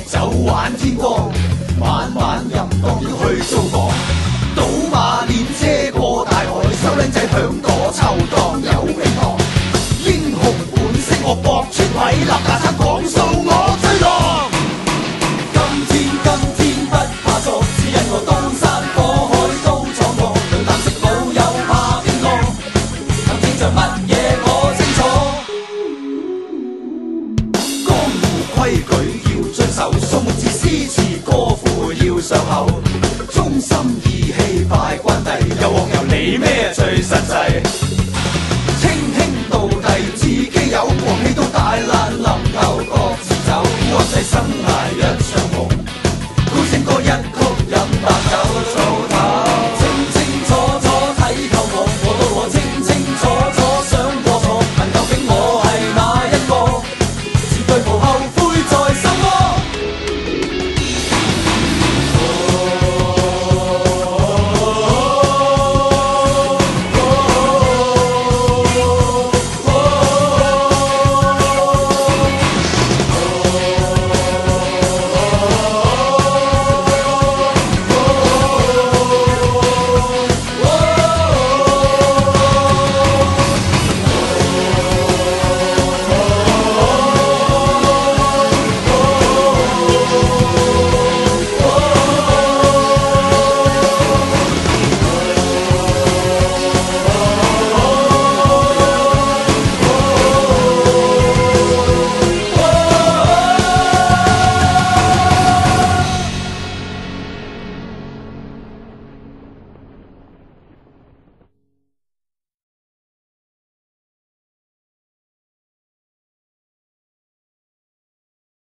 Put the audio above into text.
酒玩天光，晚晚淫蕩要去租房，賭馬練車過大海，收靚仔響朵抽檔有名堂。英雄本色我搏出位，立架撐講數我追浪。今天不怕錯，只因我當山火海都闖過，兩啖食老友怕邊個？行天像乜嘢我清楚。江湖規矩要遵守，宋字詩詞歌賦要上口，忠心義氣快關帝，有往有你咩最實際？